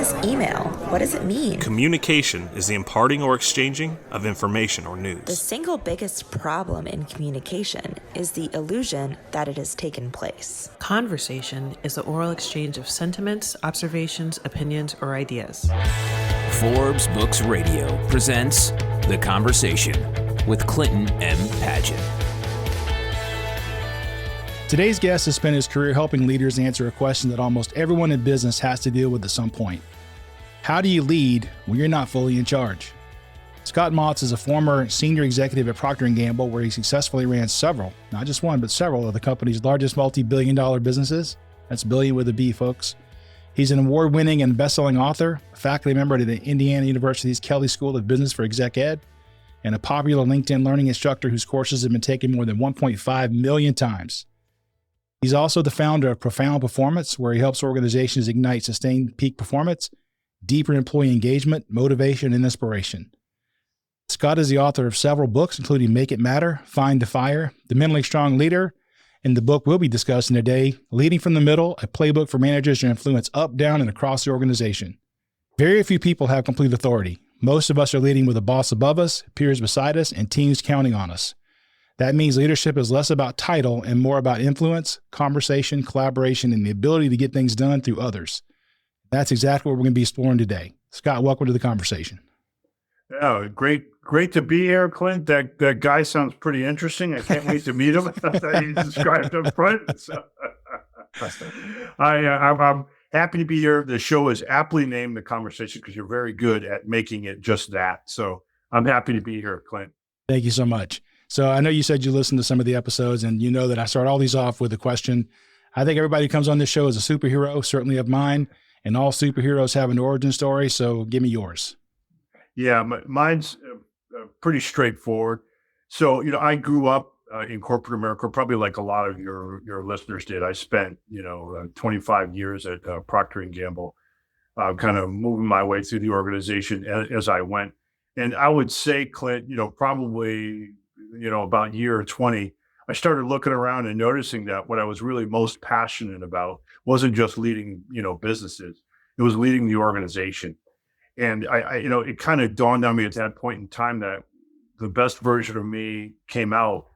this email? What does it mean? Communication is the imparting or exchanging of information or The news. single biggest problem in communication is the illusion that it has taken place. Conversation is the oral exchange of sentiments, observations, opinions, or ideas. Forbes Books Radio presents The Conversation with Clinton M. Padgett. Today's guest has spent his career helping leaders answer a question that almost everyone in business has to deal with at some point. How do you lead when you're not fully in charge? Scott Mautz is a former senior executive at Procter Gamble, where he successfully ran several, not just one, but several of the company's largest multi-billion-dollar businesses. That's billion with a B, folks. He's an award-winning and best-selling author, a faculty member at the Indiana University's Kelley School of Business for Exec Ed, and a popular LinkedIn learning instructor whose courses have been taken more than 1.5 million times. He's also the founder of Profound Performance, where he helps organizations ignite sustained peak performance, deeper employee engagement, motivation, and inspiration. Scott is the author of several books, including Make It Matter, Find the Fire, The Mentally Strong Leader, and the book we'll be discussing today, Leading from the Middle, a playbook for managers to influence up, down, and across the organization. Very few people have complete authority. Most of us are leading with a boss above us, peers beside us, and teams counting on us. That means leadership is less about title and more about influence, conversation, collaboration, and the ability to get things done through others. That's exactly what we're going to be exploring today. Scott, welcome to the conversation. Yeah, great to be here, Clint. That guy sounds pretty interesting. I can't wait to meet him. That you described up front. So, I'm happy to be here. The show is aptly named The Conversation because you're very good at making it just that. So I'm happy to be here, Clint. Thank you so much. So I know you said you listened to some of the episodes, and you know that I start all these off with a question. I think everybody who comes on this show is a superhero, certainly of mine, and all superheroes have an origin story. So give me yours. Yeah, mine's pretty straightforward. So, I grew up in corporate America, probably like a lot of your listeners did. I spent, 25 years at Procter Gamble, kind of moving my way through the organization as I went. And I would say, Clint, probably, about year 20, I started looking around and noticing that what I was really most passionate about wasn't just leading, businesses. It was leading the organization. And I it kind of dawned on me at that point in time that the best version of me came out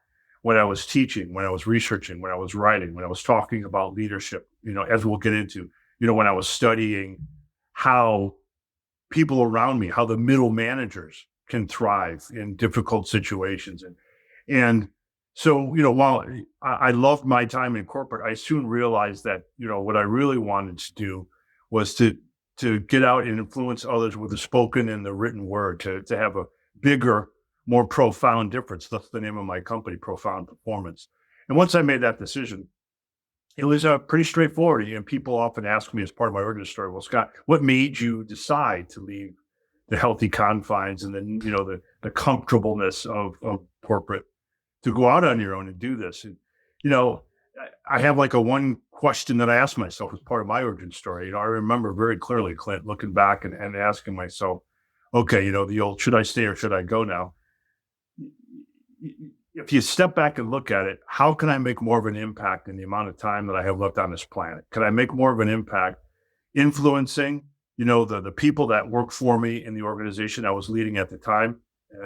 when I was teaching, when I was researching, when I was writing, when I was talking about leadership, as we'll get into, when I was studying how people around me, how the middle managers can thrive in difficult situations. And so, while I loved my time in corporate, I soon realized that, what I really wanted to do was to get out and influence others with the spoken and the written word, to have a bigger, more profound difference. That's the name of my company, Profound Performance. And once I made that decision, it was pretty straightforward. People often ask me as part of my origin story, well, Scott, what made you decide to leave the healthy confines and then, the comfortableness of corporate to go out on your own and do this? And, I have like a one question that I asked myself as part of my origin story. I remember very clearly, Clint, looking back and asking myself, okay, the old, should I stay or should I go now? If you step back and look at it, how can I make more of an impact in the amount of time that I have left on this planet? Can I make more of an impact influencing, the people that work for me in the organization I was leading at the time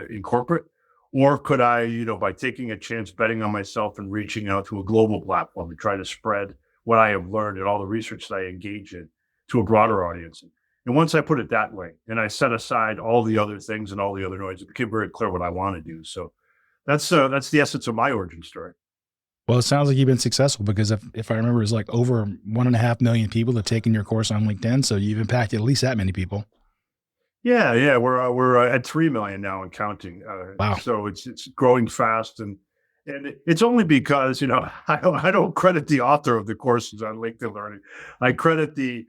in corporate? Or could I, by taking a chance, betting on myself and reaching out to a global platform to try to spread what I have learned and all the research that I engage in to a broader audience? And once I put it that way, and I set aside all the other things and all the other noise, it became very clear what I want to do. So that's the essence of my origin story. Well, it sounds like you've been successful because if I remember, it's like over 1.5 million people have taken your course on LinkedIn. So you've impacted at least that many people. Yeah, we're at 3 million now and counting. Wow! So it's growing fast, and it's only because I don't credit the author of the courses on LinkedIn Learning. I credit the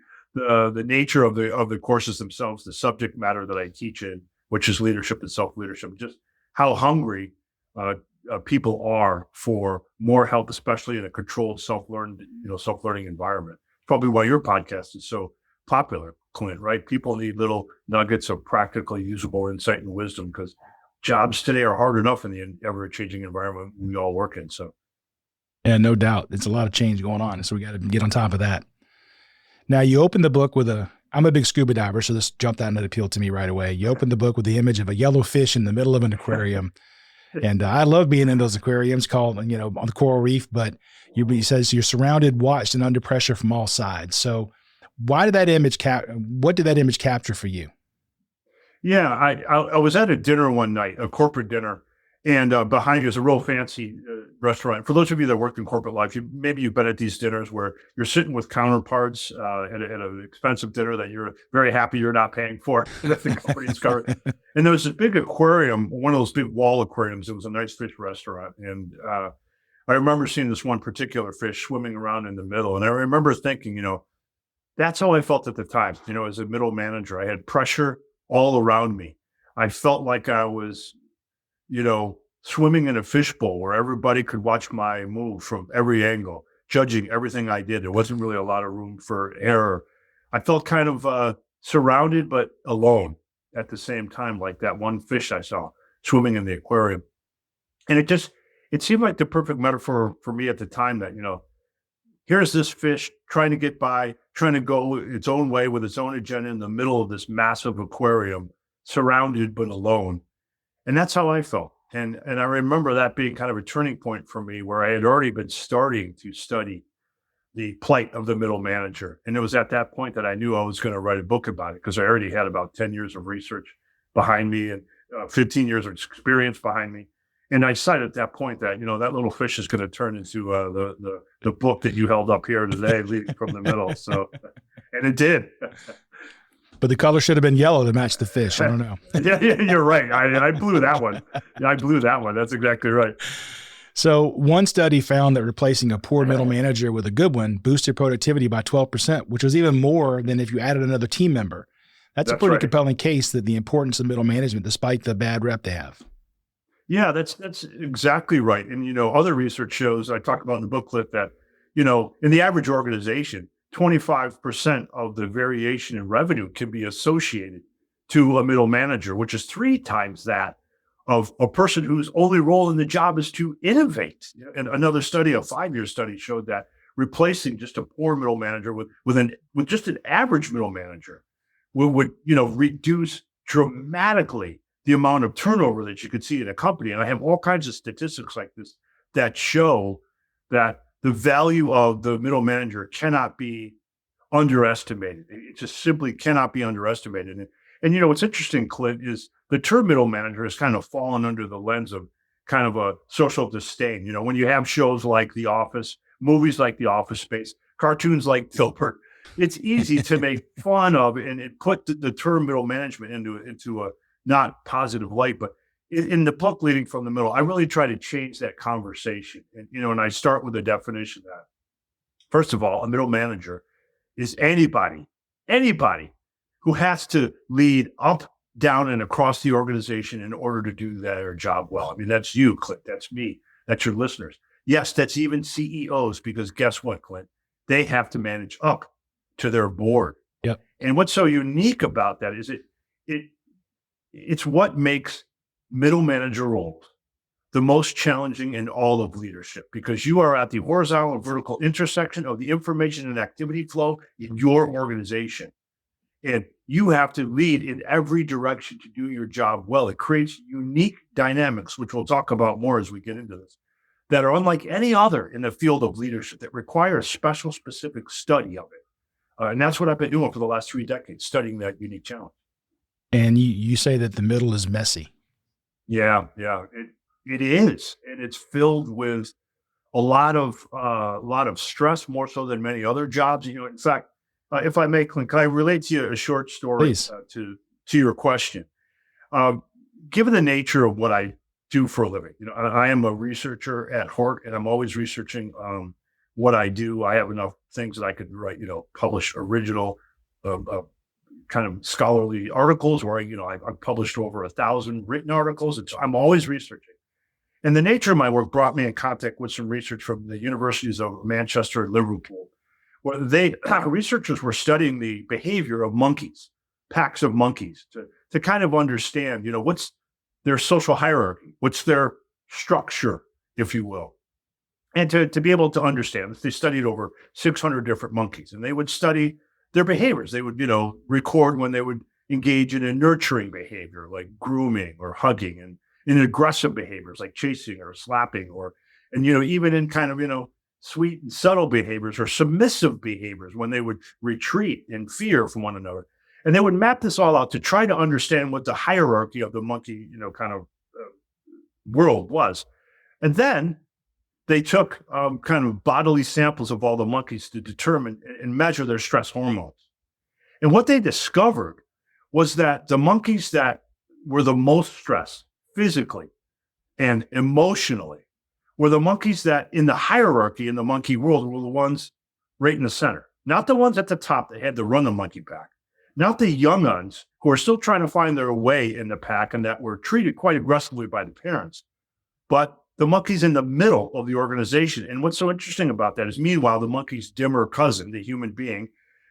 nature of the courses themselves, the subject matter that I teach in, which is leadership and self-leadership. Just how hungry people are for more help, especially in a controlled self-learning environment. Probably why your podcast is so popular, Clint, right? People need little nuggets of practically usable insight and wisdom because jobs today are hard enough in the ever-changing environment we all work in. So, yeah, no doubt. It's a lot of change going on. So we got to get on top of that. Now, you open the book with I'm a big scuba diver, so this jumped out and it appealed to me right away. You open the book with the image of a yellow fish in the middle of an aquarium. And I love being in those aquariums called, on the coral reef, but he says you're surrounded, watched, and under pressure from all sides. So what did that image capture for you? Yeah, I was at a dinner one night, a corporate dinner, and behind you is a real fancy restaurant. For those of you that worked in corporate life, maybe you've been at these dinners where you're sitting with counterparts at an expensive dinner that you're very happy you're not paying for. That the company's covered. And there was this big aquarium, one of those big wall aquariums. It was a nice fish restaurant, and I remember seeing this one particular fish swimming around in the middle, and I remember thinking, that's how I felt at the time. As a middle manager, I had pressure all around me. I felt like I was swimming in a fishbowl where everybody could watch my move from every angle, judging everything I did. There wasn't really a lot of room for error. I felt kind of surrounded, but alone at the same time, like that one fish I saw swimming in the aquarium. And it seemed like the perfect metaphor for me at the time that, here's this fish trying to get by, trying to go its own way with its own agenda in the middle of this massive aquarium, surrounded but alone. And that's how I felt. And I remember that being kind of a turning point for me, where I had already been starting to study the plight of the middle manager. And it was at that point that I knew I was going to write a book about it, because I already had about 10 years of research behind me and 15 years of experience behind me. And I decided at that point that, that little fish is going to turn into the book that you held up here today, Leading from the Middle. So, and it did. But the color should have been yellow to match the fish. I don't know. Yeah, you're right. I blew that one. I blew that one. That's exactly right. So one study found that replacing a poor middle manager with a good one boosted productivity by 12%, which was even more than if you added another team member. That's a pretty right. compelling case that the importance of middle management, despite the bad rep they have. Yeah, that's exactly right. And, other research shows, I talk about in the booklet, that, in the average organization, 25% of the variation in revenue can be associated to a middle manager, which is 3 times that of a person whose only role in the job is to innovate. And another study, a 5-year study, showed that replacing just a poor middle manager with just an average middle manager would reduce dramatically the amount of turnover that you could see in a company. And I have all kinds of statistics like this that show that the value of the middle manager cannot be underestimated. It just simply cannot be underestimated. And what's interesting, Clint, is the term middle manager has kind of fallen under the lens of kind of a social disdain. When you have shows like The Office, movies like The Office Space, cartoons like Dilbert, it's easy to make fun of and put the term middle management into a not positive light. But in the book Leading from the Middle, I really try to change that conversation. And I start with the definition that, first of all, a middle manager is anybody who has to lead up, down, and across the organization in order to do their job well. I mean, that's you, Clint. That's me. That's your listeners. Yes, that's even CEOs, because guess what, Clint? They have to manage up to their board. Yep. And what's so unique about that is it's what makes middle manager roles the most challenging in all of leadership, because you are at the horizontal and vertical intersection of the information and activity flow in your organization. And you have to lead in every direction to do your job well. It creates unique dynamics, which we'll talk about more as we get into this, that are unlike any other in the field of leadership, that require a special, specific study of it. And that's what I've been doing for the last 3 decades, studying that unique challenge. And you say that the middle is messy. Yeah, it is, and it's filled with a lot of stress, more so than many other jobs. In fact, if I may, Clint, can I relate to you a short story to your question? Given the nature of what I do for a living, I am a researcher at heart, and I'm always researching what I do. I have enough things that I could write, publish original kind of scholarly articles where I've published over 1,000 written articles, and so I'm always researching. And the nature of my work brought me in contact with some research from the universities of Manchester and Liverpool, where researchers were studying the behavior of monkeys, packs of monkeys, to kind of understand, what's their social hierarchy, what's their structure, if you will. And to be able to understand, they studied over 600 different monkeys, and they would study their behaviors. They would, record when they would engage in a nurturing behavior like grooming or hugging, and in aggressive behaviors like chasing or slapping, and even in kind of, sweet and subtle behaviors or submissive behaviors when they would retreat in fear from one another. And they would map this all out to try to understand what the hierarchy of the monkey, kind of world was. And then they took kind of bodily samples of all the monkeys to determine and measure their stress hormones. And what they discovered was that the monkeys that were the most stressed physically and emotionally were the monkeys that in the hierarchy in the monkey world were the ones right in the center, not the ones at the top that had to run the monkey pack, not the young uns who are still trying to find their way in the pack and that were treated quite aggressively by the parents, but the monkeys in the middle of the organization. And what's so interesting about that is, meanwhile, the monkey's dimmer cousin, the human being,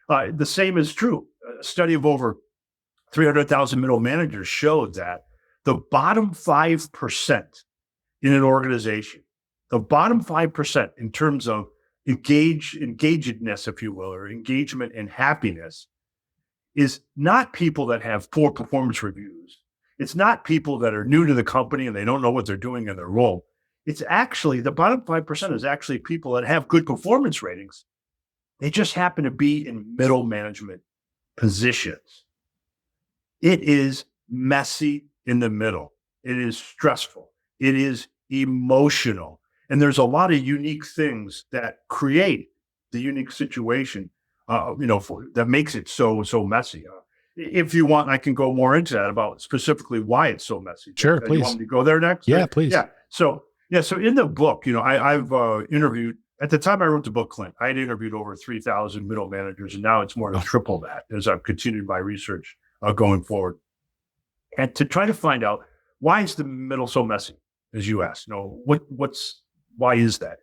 the same is true. A study of over 300,000 middle managers showed that the bottom 5% in an organization, the bottom 5% in terms of engagedness, if you will, or engagement and happiness, is not people that have poor performance reviews. It's not people that are new to the company and they don't know what they're doing in their role. It's actually, the bottom 5% is actually people that have good performance ratings. They just happen to be in middle management positions. It is messy in the middle. It is stressful. It is emotional. And there's a lot of unique things that create the unique situation, that makes it so messy. If you want, I can go more into that about specifically why it's so messy. Sure, please. You want me to go there next? Yeah, please. Yeah. So in the book, I've interviewed, at the time I wrote the book, Clint, I had interviewed over 3,000 middle managers, and now it's more than triple that as I've continued my research going forward. And to try to find out, why is the middle so messy, as you asked? Why is that?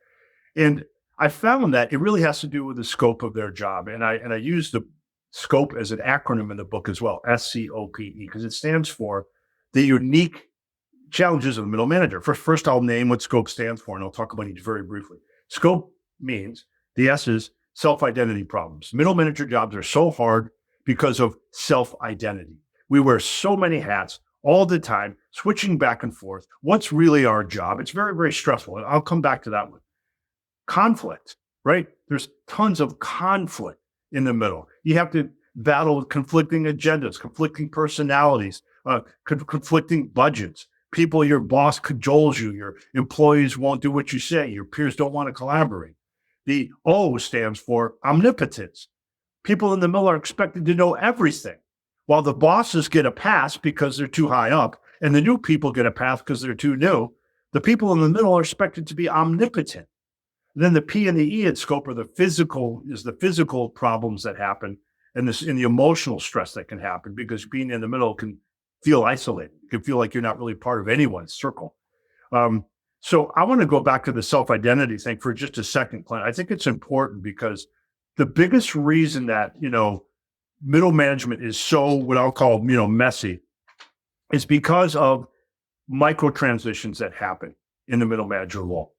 And I found that it really has to do with the scope of their job. And I use the scope as an acronym in the book as well, SCOPE, because it stands for the unique challenges of the middle manager. First, I'll name what scope stands for, and I'll talk about each very briefly. Scope means, the S is self-identity problems. Middle manager jobs are so hard because of self-identity. We wear so many hats all the time, switching back and forth. What's really our job? It's very, very stressful. And I'll come back to that one. Conflict, right? There's tons of conflict in the middle. You have to battle with conflicting agendas, conflicting personalities, conflicting budgets. People, your boss cajoles you, your employees won't do what you say, your peers don't want to collaborate. The O stands for omnipotence. People in the middle are expected to know everything, while the bosses get a pass because they're too high up, and the new people get a pass because they're too new. The people in the middle are expected to be omnipotent. Then the P and the E in scope are the physical problems that happen, and the emotional stress that can happen, because being in the middle can feel isolated. You can feel like you're not really part of anyone's circle. So I want to go back to the self-identity thing for just a second, Clint. I think it's important because the biggest reason that, middle management is so what I'll call, messy is because of micro transitions that happen in the middle manager role.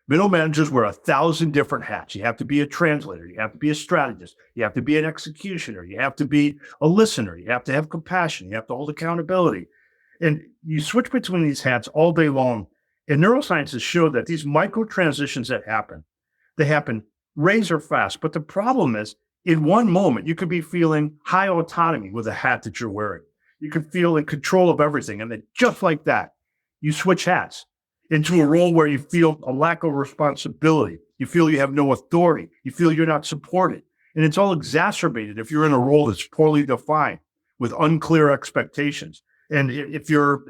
Middle managers wear 1,000 different hats. You have to be a translator. You have to be a strategist. You have to be an executioner. You have to be a listener. You have to have compassion. You have to hold accountability. And you switch between these hats all day long. And neuroscience has showed that these micro transitions that happen, they happen razor fast. But the problem is, in one moment, you could be feeling high autonomy with the hat that you're wearing. You can feel in control of everything. And then just like that, you switch hats into a role where you feel a lack of responsibility. You feel you have no authority. You feel you're not supported. And it's all exacerbated if you're in a role that's poorly defined with unclear expectations. And if you're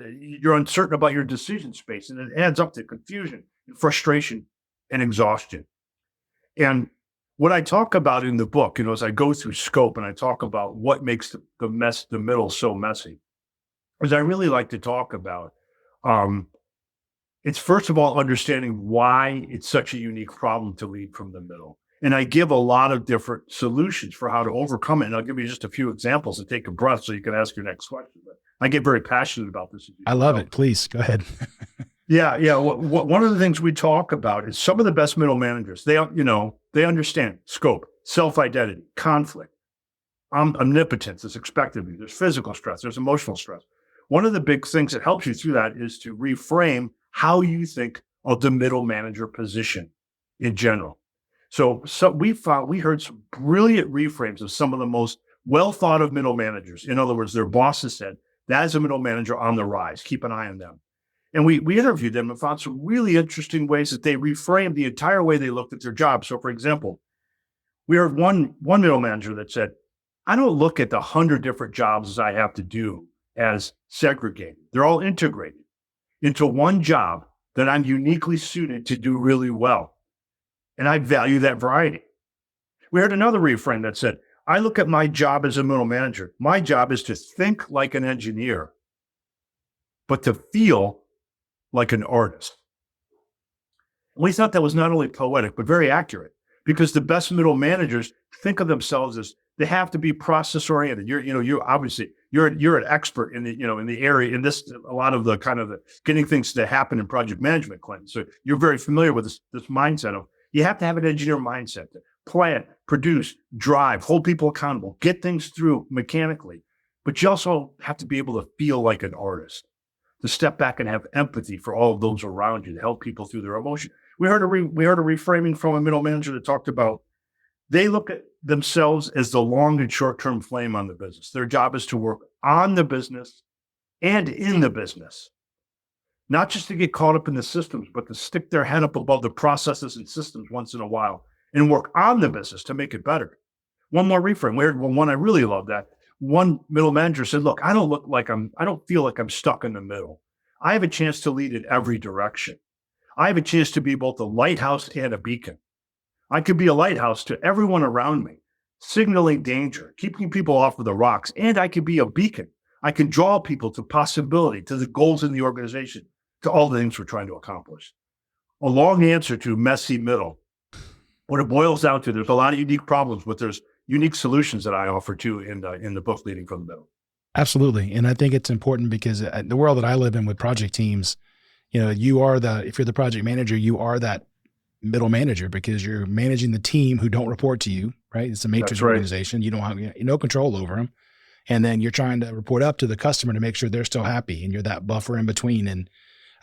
uncertain about your decision space, and it adds up to confusion, and frustration, and exhaustion. And what I talk about in the book, as I go through scope and I talk about what makes the middle so messy, is I really like to talk about, it's first of all, understanding why it's such a unique problem to lead from the middle. And I give a lot of different solutions for how to overcome it. And I'll give you just a few examples and take a breath so you can ask your next question. But I get very passionate about this. I love it. Please go ahead. Yeah. One of the things we talk about is some of the best middle managers, they understand scope, self-identity, conflict, omnipotence is expected of you. There's physical stress. There's emotional stress. One of the big things that helps you through that is to reframe how you think of the middle manager position in general. So we heard some brilliant reframes of some of the most well thought of middle managers. In other words, their bosses said, that is a middle manager on the rise. Keep an eye on them. And we interviewed them and found some really interesting ways that they reframed the entire way they looked at their job. So, for example, we heard one middle manager that said, I don't look at the 100 different jobs I have to do as segregated. They're all integrated into one job that I'm uniquely suited to do really well. And I value that variety. We heard another reframe that said, I look at my job as a middle manager. My job is to think like an engineer, but to feel like an artist. And we thought that was not only poetic, but very accurate, because the best middle managers think of themselves as they have to be process oriented. You're obviously an expert in the area in this, a lot of the kind of the getting things to happen in project management, Clint. So you're very familiar with this mindset of you have to have an engineer mindset to plan, produce, drive, hold people accountable, get things through mechanically, but you also have to be able to feel like an artist, to step back and have empathy for all of those around you, to help people through their emotion. We heard a reframing from a middle manager that talked about they look at themselves as the long and short-term flame on the business. Their job is to work on the business and in the business, not just to get caught up in the systems, but to stick their head up above the processes and systems once in a while and work on the business to make it better. One more reframe. We heard one I really love that. One middle manager said, look, I don't feel like I'm stuck in the middle. I have a chance to lead in every direction. I have a chance to be both a lighthouse and a beacon. I could be a lighthouse to everyone around me, signaling danger, keeping people off of the rocks, and I could be a beacon. I can draw people to possibility, to the goals in the organization, to all the things we're trying to accomplish. A long answer to messy middle. What it boils down to, there's a lot of unique problems, but there's unique solutions that I offer too in the book Leading from the Middle. Absolutely. And I think it's important because the world that I live in with project teams, if you're the project manager, you are that middle manager because you're managing the team who don't report to you, right? It's a matrix organization. You don't have no control over them. And then you're trying to report up to the customer to make sure they're still happy. And you're that buffer in between. And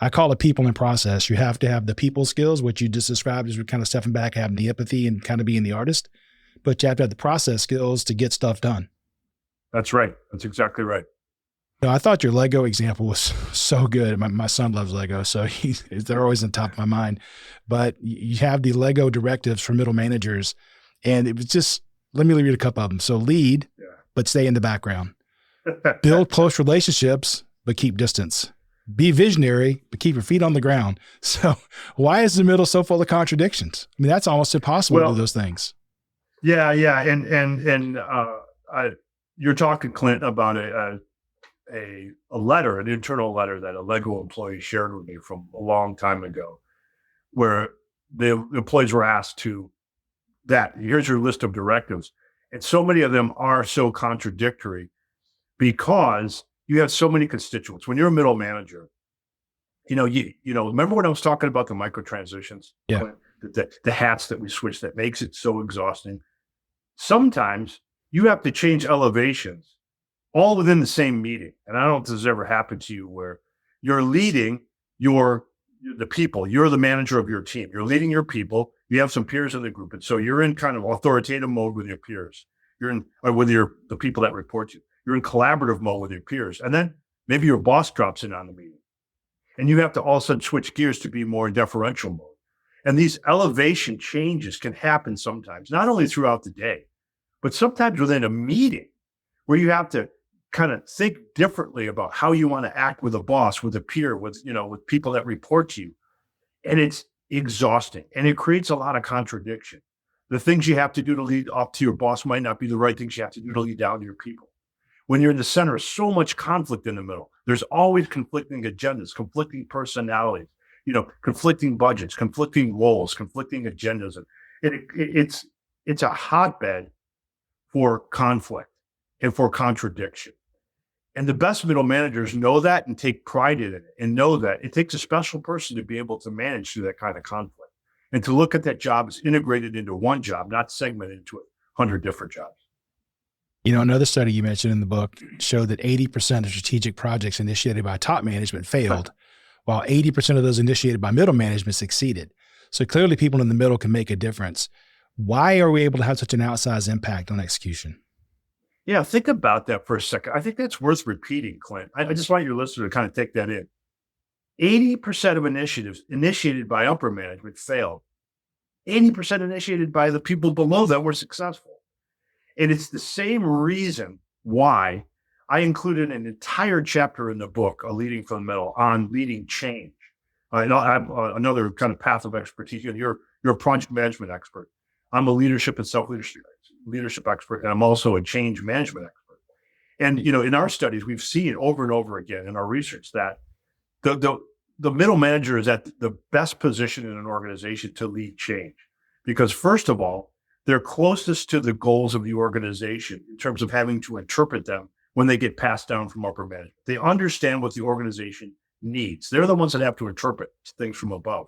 I call it people in process. You have to have the people skills, which you just described as we're kind of stepping back, having the empathy and kind of being the artist. But you have to have the process skills to get stuff done. That's right. That's exactly right. I thought your Lego example was so good. My son loves Lego, so they're always on top of my mind. But you have the Lego directives for middle managers, and it was just, let me read a couple of them. So lead, but stay in the background. Build close relationships, but keep distance. Be visionary, but keep your feet on the ground. So why is the middle so full of contradictions? I mean, that's almost impossible to do those things. Yeah. And you're talking, Clint, about a letter, an internal letter that a Lego employee shared with me from a long time ago, where the employees were asked to here's your list of directives. And so many of them are so contradictory because you have so many constituents. When you're a middle manager, remember when I was talking about the micro transitions? Yeah. The hats that we switch that makes it so exhausting. Sometimes you have to change elevations all within the same meeting. And I don't know if this has ever happened to you where you're leading the people, you're the manager of your team, you're leading your people, you have some peers in the group. And so you're in kind of authoritative mode with your peers. The people that report to you. You're in collaborative mode with your peers. And then maybe your boss drops in on the meeting and you have to all of a sudden switch gears to be more in deferential mode. And these elevation changes can happen sometimes, not only throughout the day, but sometimes within a meeting where you have to kind of think differently about how you want to act with a boss, with a peer, with people that report to you. And it's exhausting and it creates a lot of contradiction. The things you have to do to lead up to your boss might not be the right things you have to do to lead down to your people. When you're in the center, there's so much conflict in the middle. There's always conflicting agendas, conflicting personalities, conflicting budgets, conflicting roles, conflicting agendas. And it's a hotbed for conflict and for contradiction. And the best middle managers know that and take pride in it and know that it takes a special person to be able to manage through that kind of conflict and to look at that job as integrated into one job, not segmented into 100 different jobs. Another study you mentioned in the book showed that 80% of strategic projects initiated by top management failed, while 80% of those initiated by middle management succeeded. So clearly people in the middle can make a difference. Why are we able to have such an outsized impact on execution? Yeah, think about that for a second. I think that's worth repeating, Clint. I just want your listener to kind of take that in. 80% of initiatives initiated by upper management failed. 80% initiated by the people below that were successful. And it's the same reason why I included an entire chapter in the book, A Leading from the Middle, on leading change. And I have another kind of path of expertise. You're a project management expert. I'm a leadership and self-leadership expert, and I'm also a change management expert. And, in our studies, we've seen over and over again in our research that the middle manager is at the best position in an organization to lead change. Because first of all, they're closest to the goals of the organization in terms of having to interpret them when they get passed down from upper management. They understand what the organization needs. They're the ones that have to interpret things from above.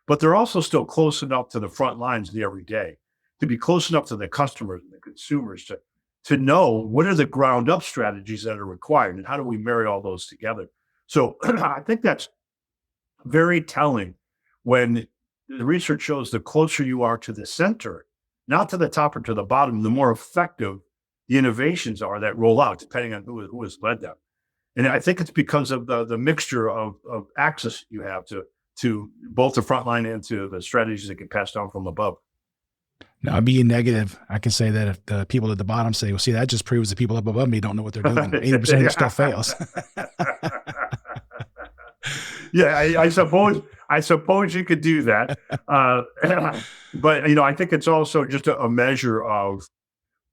But they're also still close enough to the front lines of the everyday to be close enough to the customers and the consumers to know what are the ground up strategies that are required and how do we marry all those together. So I think that's very telling when the research shows the closer you are to the center, not to the top or to the bottom, the more effective the innovations are that roll out, depending on who has led them. And I think it's because of the mixture of access you have to both the front line and to the strategies that get passed down from above. Now, being negative, I can say that if the people at the bottom say, well, see, that just proves the people up above me don't know what they're doing. 80% of your stuff fails. Yeah, I suppose you could do that. But, I think it's also just a measure of,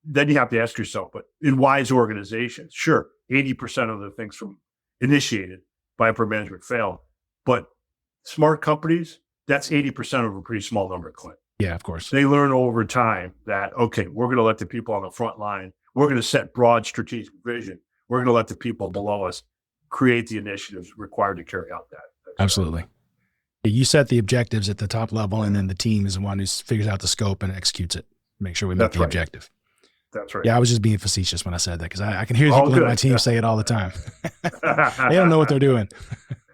then you have to ask yourself, but in wise organizations, sure, 80% of the things from initiated by upper management fail, but smart companies, that's 80% of a pretty small number, Clint. Yeah, of course. They learn over time that, okay, we're going to let the people on the front line, we're going to set broad strategic vision. We're going to let the people below us create the initiatives required to carry out that. Absolutely. You set the objectives at the top level, and then the team is the one who figures out the scope and executes it. Make sure we meet the objective. That's right. Yeah, I was just being facetious when I said that because I can hear people in my team say it all the time. They don't know what they're doing.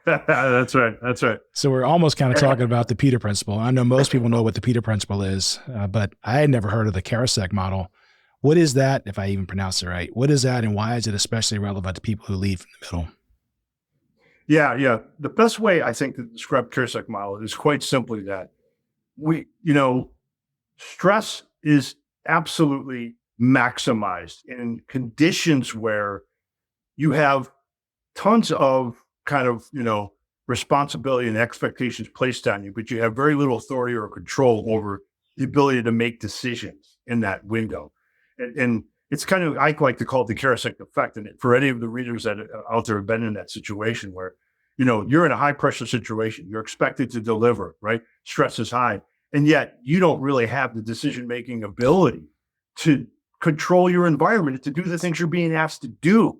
That's right. That's right. So we're almost kind of talking about the Peter Principle. I know most people know what the Peter Principle is, but I had never heard of the Karasek model. What is that, if I even pronounce it right? What is that, and why is it especially relevant to people who lead from the middle? Yeah. The best way I think to describe Karasek model is quite simply that stress is absolutely maximized in conditions where you have tons of kind of, responsibility and expectations placed on you, but you have very little authority or control over the ability to make decisions in that window. And it's kind of, I like to call it the Karasek effect. And for any of the readers that out there have been in that situation where, you're in a high pressure situation, you're expected to deliver, right? Stress is high. And yet you don't really have the decision-making ability to control your environment, to do the things you're being asked to do.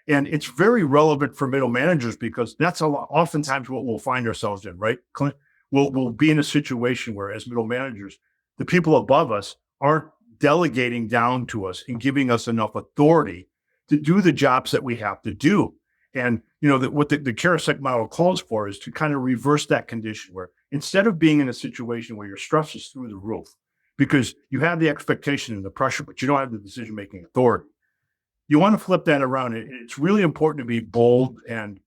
And it's very relevant for middle managers because that's oftentimes what we'll find ourselves in, right, Clint? We'll be in a situation where as middle managers, the people above us aren't delegating down to us and giving us enough authority to do the jobs that we have to do. And, what the Karasek model calls for is to kind of reverse that condition where instead of being in a situation where your stress is through the roof because you have the expectation and the pressure, but you don't have the decision-making authority, you want to flip that around. It's really important to be bold and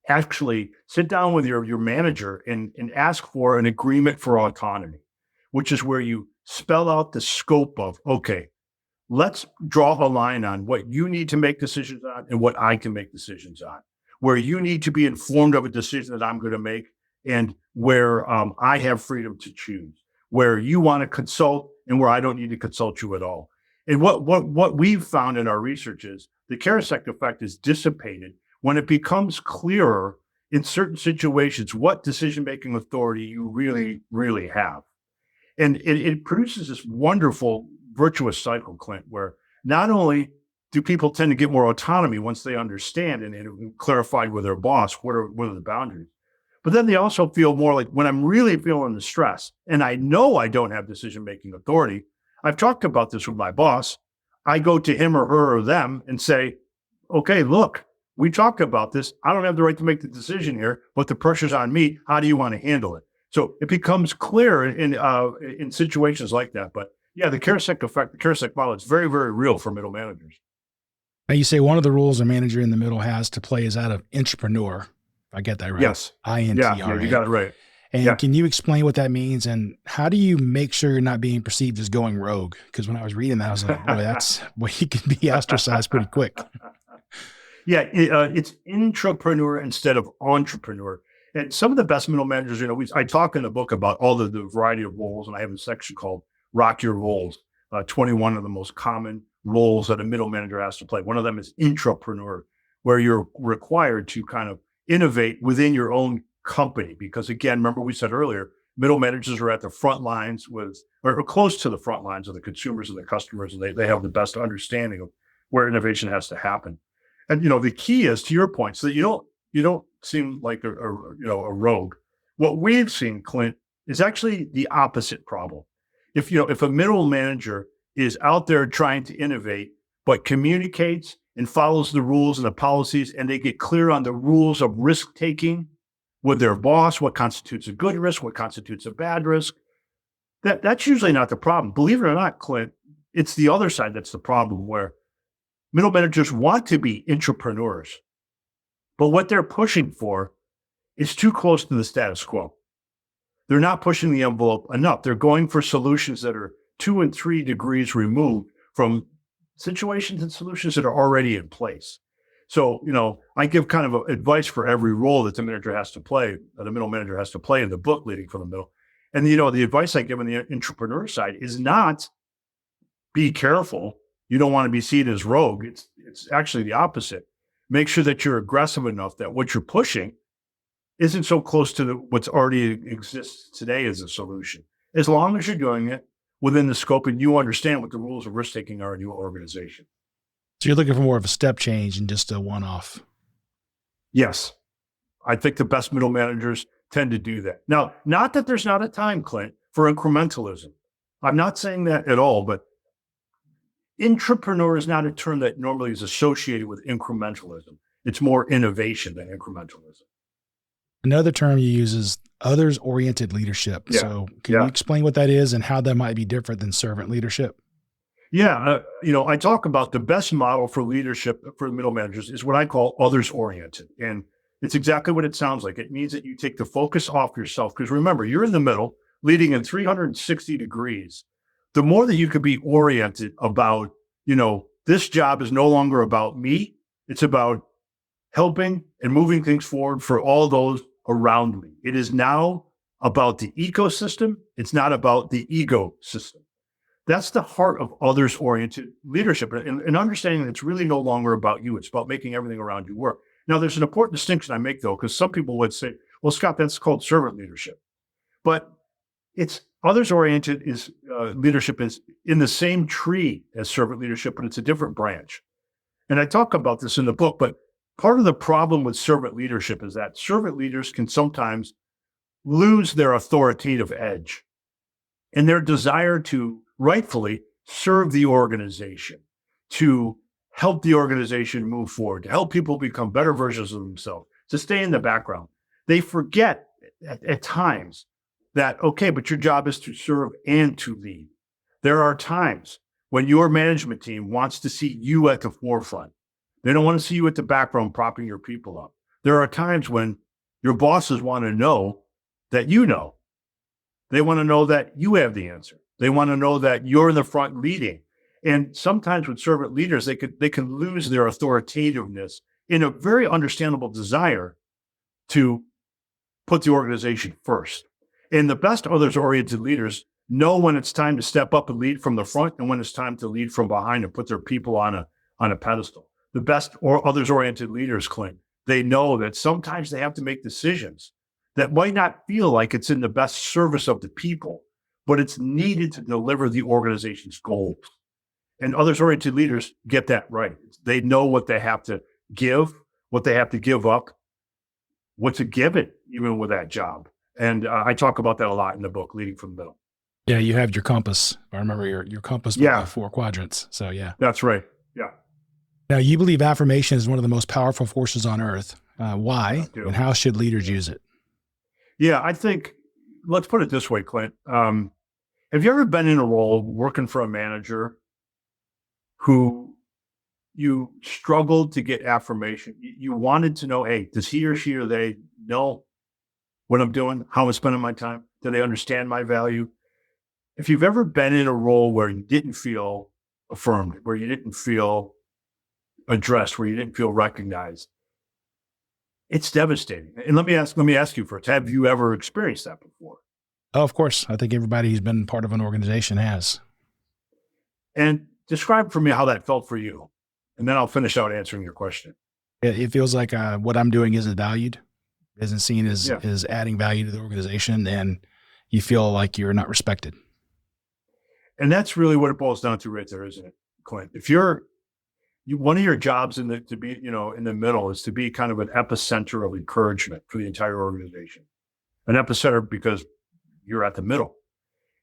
actually sit down with your manager and ask for an agreement for autonomy, which is where you spell out the scope of, okay, let's draw a line on what you need to make decisions on and what I can make decisions on, where you need to be informed of a decision that I'm going to make and where I have freedom to choose, where you want to consult and where I don't need to consult you at all. And what we've found in our research is the Karasek effect is dissipated when it becomes clearer in certain situations what decision-making authority you really, really have. And it produces this wonderful virtuous cycle, Clint, where not only do people tend to get more autonomy once they understand and clarified with their boss what are the boundaries, but then they also feel more like when I'm really feeling the stress and I know I don't have decision-making authority, I've talked about this with my boss, I go to him or her or them and say, okay, look, we talked about this. I don't have the right to make the decision here, but the pressure's on me. How do you want to handle it? So it becomes clear in situations like that. But yeah, the Karasek effect, the Karasek model, it's very, very real for middle managers. Now, you say one of the roles a manager in the middle has to play is that of entrepreneur. If I get that right. Yes. INTRA. Yeah, you got it right. And can you explain what that means? And how do you make sure you're not being perceived as going rogue? Because when I was reading that, I was like, boy, he can be ostracized pretty quick. Yeah, it's intrapreneur instead of entrepreneur. And some of the best middle managers, I talk in the book about all the variety of roles, and I have a section called Rock Your Roles, 21 of the most common roles that a middle manager has to play. One of them is intrapreneur, where you're required to kind of innovate within your own company. Because again, remember we said earlier, middle managers are at the front lines or close to the front lines of the consumers and the customers, and they have the best understanding of where innovation has to happen. And the key is, to your point, so that you don't seem like a rogue. What we've seen, Clint, is actually the opposite problem. If a middle manager is out there trying to innovate, but communicates and follows the rules and the policies, and they get clear on the rules of risk taking with their boss, what constitutes a good risk, what constitutes a bad risk, that's usually not the problem. Believe it or not, Clint, it's the other side that's the problem, where middle managers want to be entrepreneurs, but what they're pushing for is too close to the status quo. They're not pushing the envelope enough. They're going for solutions that are 2 and 3 degrees removed from situations and solutions that are already in place. So, I give kind of advice for every role that the manager has to play, that a middle manager has to play in the book, Leading from the Middle. And, the advice I give on the entrepreneur side is not be careful. You don't want to be seen as rogue. It's actually the opposite. Make sure that you're aggressive enough that what you're pushing isn't so close to what's already exists today as a solution. As long as you're doing it within the scope and you understand what the rules of risk-taking are in your organization. So you're looking for more of a step change and just a one-off. Yes. I think the best middle managers tend to do that. Now, not that there's not a time, Clint, for incrementalism. I'm not saying that at all, but intrapreneur is not a term that normally is associated with incrementalism. It's more innovation than incrementalism. Another term you use is others-oriented leadership. Yeah. So can you explain what that is and how that might be different than servant leadership? Yeah. I talk about the best model for leadership for middle managers is what I call others-oriented. And it's exactly what it sounds like. It means that you take the focus off yourself. Because remember, you're in the middle, leading in 360 degrees. The more that you could be oriented about, this job is no longer about me. It's about helping and moving things forward for all those around me. It is now about the ecosystem. It's not about the ego system. That's the heart of others-oriented leadership, and understanding that it's really no longer about you. It's about making everything around you work. Now, there's an important distinction I make, though, because some people would say, well, Scott, that's called servant leadership. But it's others-oriented leadership is in the same tree as servant leadership, but it's a different branch. And I talk about this in the book, but part of the problem with servant leadership is that servant leaders can sometimes lose their authoritative edge and their desire to rightfully serve the organization, to help the organization move forward, to help people become better versions of themselves, to stay in the background. They forget at times that, okay, but your job is to serve and to lead. There are times when your management team wants to see you at the forefront. They don't want to see you at the background propping your people up. There are times when your bosses want to know that you know. They want to know that you have the answer. They want to know that you're in the front leading. And sometimes with servant leaders, they can lose their authoritativeness in a very understandable desire to put the organization first. And the best others-oriented leaders know when it's time to step up and lead from the front and when it's time to lead from behind and put their people on a pedestal. The best or others-oriented leaders, Clint, they know that sometimes they have to make decisions that might not feel like it's in the best service of the people, but it's needed to deliver the organization's goals. And others-oriented leaders get that right. They know what they have to give, what they have to give up, what to give it, even with that job. And I talk about that a lot in the book, Leading from the Middle. Yeah, you have your compass. If I remember your compass with the 4 quadrants. So yeah. That's right. Yeah. Now, you believe affirmation is one of the most powerful forces on earth. Why and how should leaders use it? Yeah, I think, let's put it this way, Clint. Have you ever been in a role working for a manager who you struggled to get affirmation? You wanted to know, hey, does he or she or they know what I'm doing, how I'm spending my time? Do they understand my value? If you've ever been in a role where you didn't feel affirmed, where you didn't feel addressed, where you didn't feel recognized, it's devastating. And let me ask you first, have you ever experienced that before? Oh, of course. I think everybody who's been part of an organization has. And describe for me how that felt for you. And then I'll finish out answering your question. It feels like what I'm doing isn't valued, isn't seen as adding value to the organization, and you feel like you're not respected. And that's really what it boils down to right there, isn't it, Clint? If one of your jobs to be in the middle is to be kind of an epicenter of encouragement for the entire organization. An epicenter because you're at the middle.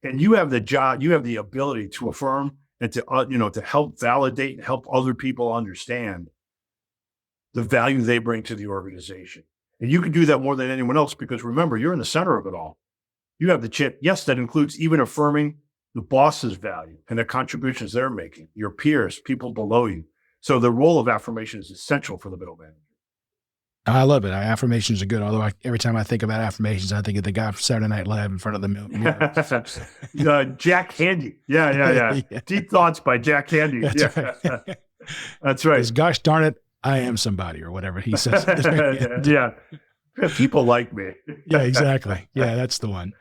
And you have the job, you have the ability to affirm and to help validate and help other people understand the value they bring to the organization. And you can do that more than anyone else because remember, you're in the center of it all. You have the chip. Yes, that includes even affirming the boss's value and the contributions they're making, your peers, people below you. So the role of affirmation is essential for the middle manager. I love it. Affirmations are good. Although every time I think about affirmations, I think of the guy from Saturday Night Live in front of the mirror. Jack Handy. Yeah. Deep Thoughts by Jack Handy. That's right. That's right. Gosh darn it, I am somebody, or whatever he says. Yeah. People like me. Yeah, exactly. Yeah, that's the one.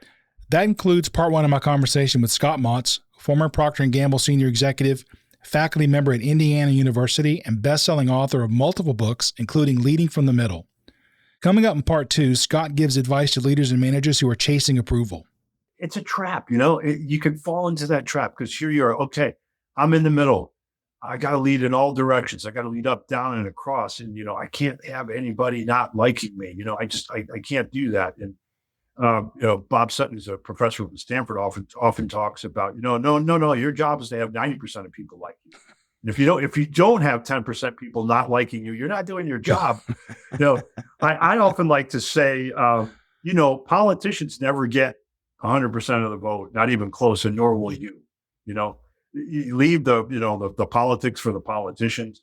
That includes part 1 of my conversation with Scott Mautz, former Procter Gamble senior executive, faculty member at Indiana University, and best-selling author of multiple books, including Leading from the Middle. Coming up in part 2, Scott gives advice to leaders and managers who are chasing approval. It's a trap, you can fall into that trap because here you are, okay, I'm in the middle. I got to lead in all directions. I got to lead up, down, and across. And, I can't have anybody not liking me. I can't do that. And, Bob Sutton is a professor at Stanford, often talks about, no, your job is to have 90% of people like you. And if you don't have 10% people not liking you, you're not doing your job. I often like to say, politicians never get 100% of the vote, not even close, and nor will you. You leave the politics for the politicians.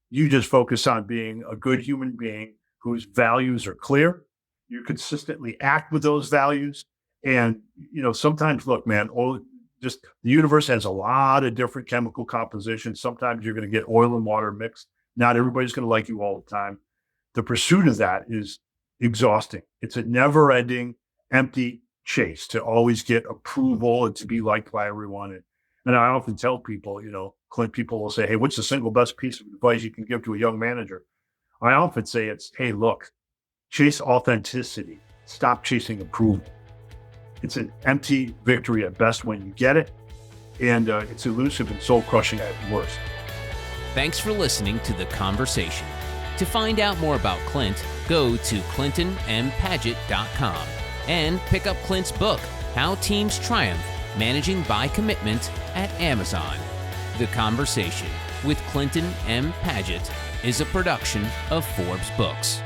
You just focus on being a good human being whose values are clear. You consistently act with those values. And, sometimes, look, man, the universe has a lot of different chemical compositions. Sometimes you're going to get oil and water mixed. Not everybody's going to like you all the time. The pursuit of that is exhausting. It's a never ending, empty chase to always get approval and to be liked by everyone. And I often tell people, Clint, people will say, hey, what's the single best piece of advice you can give to a young manager? I often say it's, hey, look, chase authenticity. Stop chasing approval. It's an empty victory at best when you get it, and it's elusive and soul-crushing at worst. Thanks for listening to The Conversation. To find out more about Clint, go to clintonmpaget.com and pick up Clint's book, How Teams Triumph, Managing by Commitment, at Amazon. The Conversation with Clinton M. Paget is a production of Forbes Books.